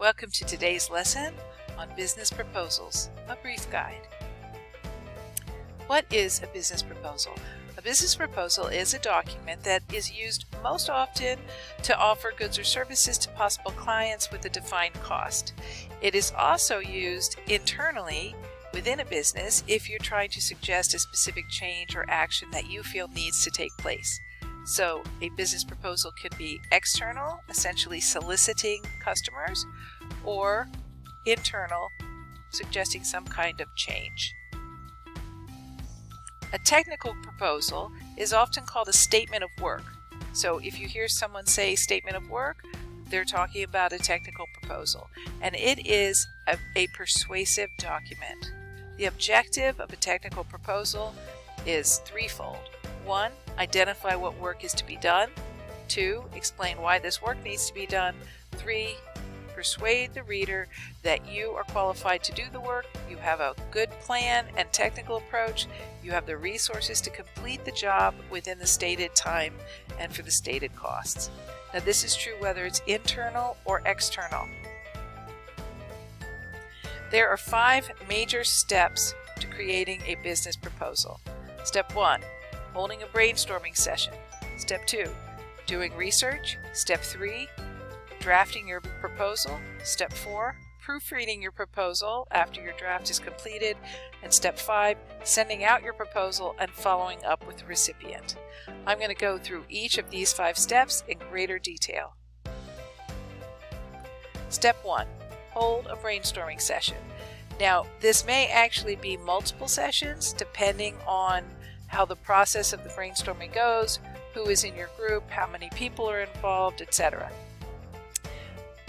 Welcome to today's lesson on business proposals, a brief guide. What is a business proposal? A business proposal is a document that is used most often to offer goods or services to possible clients with a defined cost. It is also used internally within a business if you're trying to suggest a specific change or action that you feel needs to take place. So a business proposal can be external, essentially soliciting customers, or internal, suggesting some kind of change. A technical proposal is often called a statement of work. So if you hear someone say statement of work, they're talking about a technical proposal, and it is a persuasive document. The objective of a technical proposal is threefold. 1. Identify what work is to be done. 2. Explain why this work needs to be done. 3. Persuade the reader that you are qualified to do the work, you have a good plan and technical approach, you have the resources to complete the job within the stated time and for the stated costs. Now, this is true whether it's internal or external. There are 5 major steps to creating a business proposal. Step 1. Holding a brainstorming session. Step 2. Doing research. Step 3. Drafting your proposal. Step 4. Proofreading your proposal after your draft is completed. And step 5. Sending out your proposal and following up with the recipient. I'm going to go through each of these 5 steps in greater detail. Step 1. Hold a brainstorming session. Now, this may actually be multiple sessions depending on how the process of the brainstorming goes, who is in your group, how many people are involved, etc.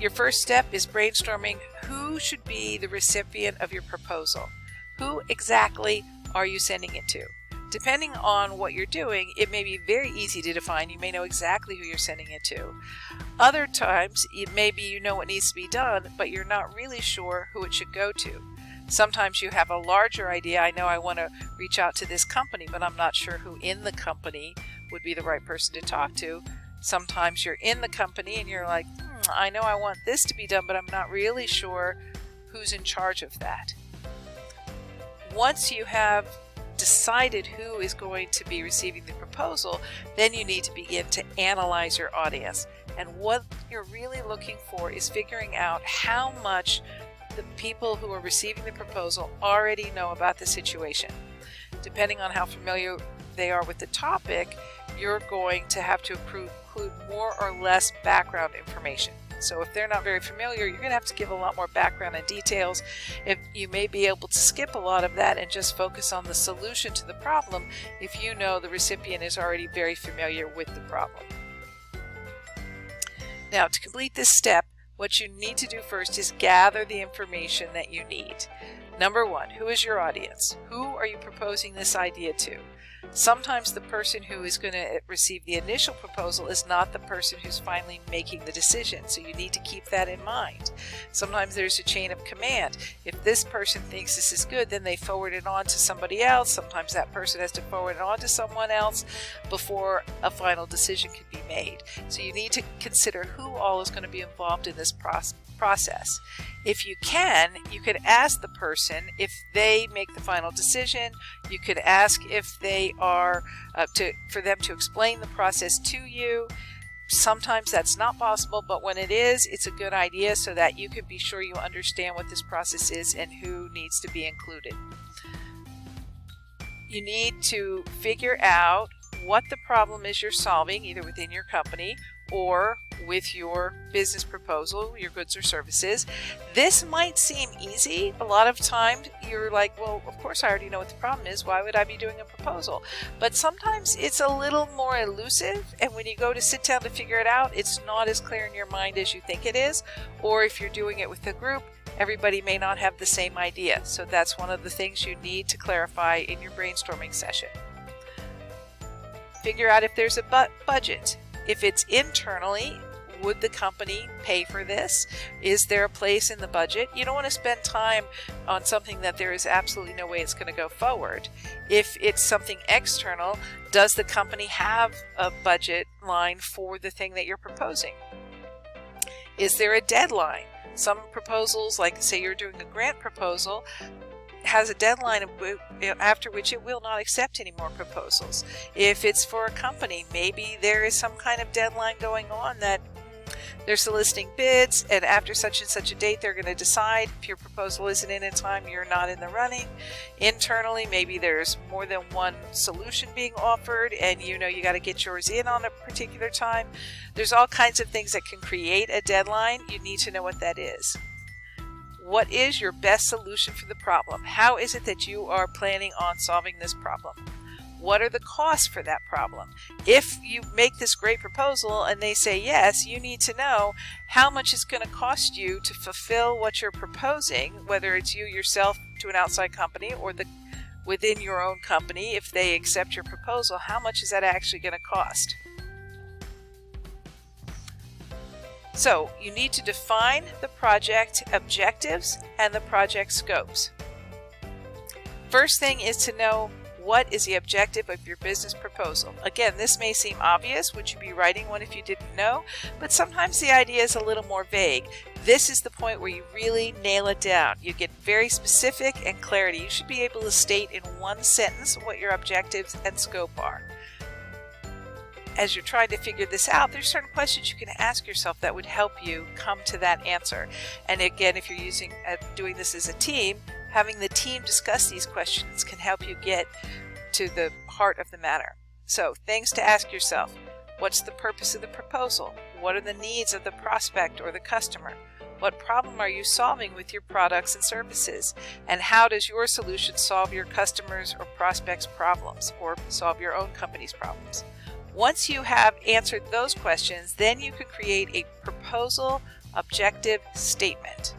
Your first step is brainstorming who should be the recipient of your proposal. Who exactly are you sending it to? Depending on what you're doing, it may be very easy to define. You may know exactly who you're sending it to. Other times, maybe you know what needs to be done, but you're not really sure who it should go to. Sometimes you have a larger idea. I know I want to reach out to this company, but I'm not sure who in the company would be the right person to talk to. Sometimes you're in the company and you're like, I know I want this to be done, but I'm not really sure who's in charge of that. Once you have decided who is going to be receiving the proposal, then you need to begin to analyze your audience. And what you're really looking for is figuring out how much the people who are receiving the proposal already know about the situation. Depending on how familiar they are with the topic, you're going to have to include more or less background information. So if they're not very familiar, you're going to have to give a lot more background and details. If you may be able to skip a lot of that and just focus on the solution to the problem if you know the recipient is already very familiar with the problem. Now, to complete this step, what you need to do first is gather the information that you need. Number 1, who is your audience? Who are you proposing this idea to? Sometimes the person who is going to receive the initial proposal is not the person who's finally making the decision, so you need to keep that in mind. Sometimes there's a chain of command. If this person thinks this is good, then they forward it on to somebody else. Sometimes that person has to forward it on to someone else before a final decision can be made. So you need to consider who all is going to be involved in this process. If you can, you could ask the person if they make the final decision. You could ask if they are for them to explain the process to you. Sometimes that's not possible, but when it is, it's a good idea so that you can be sure you understand what this process is and who needs to be included. You need to figure out what the problem is you're solving, either within your company or with your business proposal, your goods or services. This might seem easy. A lot of times you're like, well, of course I already know what the problem is. Why would I be doing a proposal? But sometimes it's a little more elusive, and when you go to sit down to figure it out, it's not as clear in your mind as you think it is. Or if you're doing it with a group, everybody may not have the same idea. So that's one of the things you need to clarify in your brainstorming session. Figure out if there's a budget. If it's internally, would the company pay for this? Is there a place in the budget? You don't want to spend time on something that there is absolutely no way it's going to go forward. If it's something external, does the company have a budget line for the thing that you're proposing? Is there a deadline? Some proposals, like say you're doing a grant proposal, has a deadline after which it will not accept any more proposals. If it's for a company, maybe there is some kind of deadline going on that they're soliciting bids, and after such and such a date they're going to decide. If your proposal isn't in time, you're not in the running. Internally, maybe there's more than one solution being offered, and you got to get yours in on a particular time. There's all kinds of things that can create a deadline. You need to know what that is. What is your best solution for the problem? How is it that you are planning on solving this problem? What are the costs for that problem? If you make this great proposal and they say yes, you need to know how much it's going to cost you to fulfill what you're proposing, whether it's you yourself to an outside company or within your own company. If they accept your proposal, how much is that actually going to cost? So you need to define the project objectives and the project scopes. First thing is to know what is the objective of your business proposal. Again, this may seem obvious. Would you be writing one if you didn't know? But sometimes the idea is a little more vague. This is the point where you really nail it down. You get very specific and clarity. You should be able to state in one sentence what your objectives and scope are. As you're trying to figure this out, there's certain questions you can ask yourself that would help you come to that answer. And again, if you're doing this as a team, having the team discuss these questions can help you get to the heart of the matter. So, things to ask yourself. What's the purpose of the proposal? What are the needs of the prospect or the customer? What problem are you solving with your products and services? And how does your solution solve your customers' or prospects' problems, or solve your own company's problems? Once you have answered those questions, then you can create a proposal objective statement.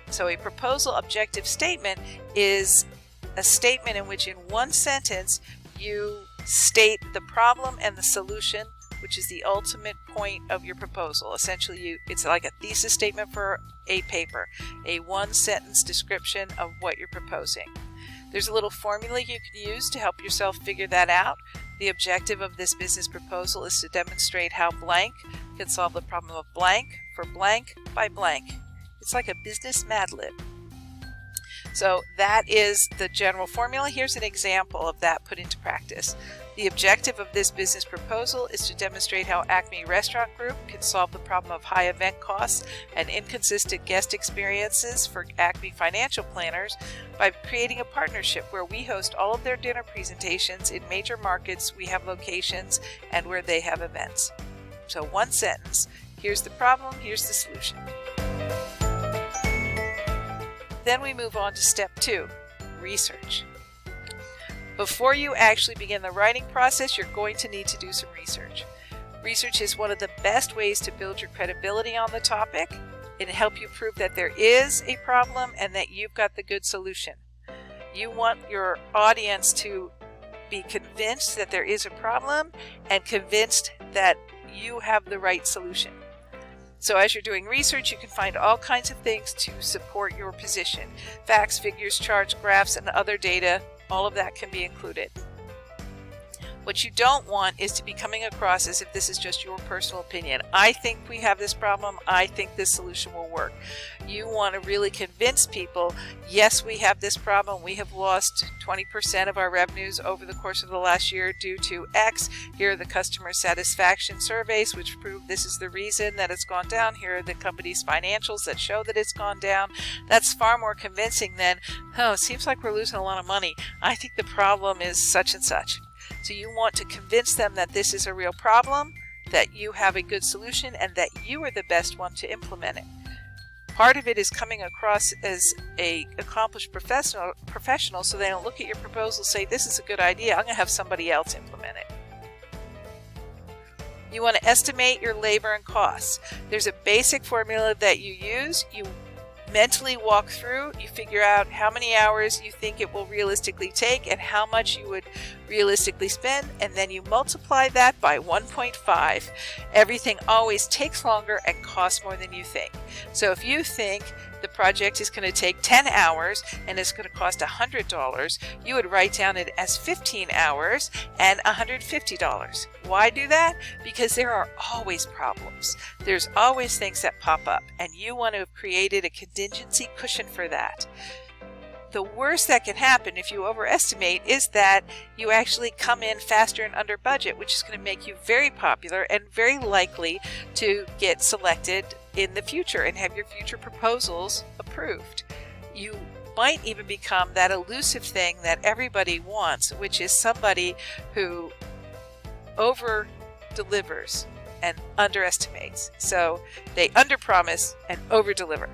So a proposal objective statement is a statement in which in one sentence you state the problem and the solution, which is the ultimate point of your proposal. Essentially, it's like a thesis statement for a paper, a one-sentence description of what you're proposing. There's a little formula you can use to help yourself figure that out. The objective of this business proposal is to demonstrate how blank can solve the problem of blank for blank by blank. It's like a business Mad Lib. So that is the general formula. Here's an example of that put into practice. The objective of this business proposal is to demonstrate how Acme Restaurant Group can solve the problem of high event costs and inconsistent guest experiences for Acme financial planners by creating a partnership where we host all of their dinner presentations in major markets we have locations and where they have events. So one sentence. Here's the problem, here's the solution. Then we move on to step 2, research. Before you actually begin the writing process, you're going to need to do some research. Research is one of the best ways to build your credibility on the topic. It'll help you prove that there is a problem and that you've got the good solution. You want your audience to be convinced that there is a problem and convinced that you have the right solution. So as you're doing research, you can find all kinds of things to support your position. Facts, figures, charts, graphs, and other data, all of that can be included. What you don't want is to be coming across as if this is just your personal opinion. I think we have this problem. I think this solution will work. You want to really convince people, yes, we have this problem. We have lost 20% of our revenues over the course of the last year due to X. Here are the customer satisfaction surveys which prove this is the reason that it's gone down. Here are the company's financials that show that it's gone down. That's far more convincing than, oh, it seems like we're losing a lot of money. I think the problem is such and such. So you want to convince them that this is a real problem, that you have a good solution, and that you are the best one to implement it. Part of it is coming across as an accomplished professional so they don't look at your proposal and say, this is a good idea, I'm going to have somebody else implement it. You want to estimate your labor and costs. There's a basic formula that you use. You mentally walk through, you figure out how many hours you think it will realistically take and how much you would realistically spend, and then you multiply that by 1.5. Everything always takes longer and costs more than you think. So if you think the project is going to take 10 hours and it's going to cost $100, you would write down it as 15 hours and $150. Why do that? Because there are always problems. There's always things that pop up, and you want to have created a contingency cushion for that. The worst that can happen if you overestimate is that you actually come in faster and under budget, which is going to make you very popular and very likely to get selected in the future and have your future proposals approved. You might even become that elusive thing that everybody wants, which is somebody who over delivers and underestimates. So they underpromise and over deliver.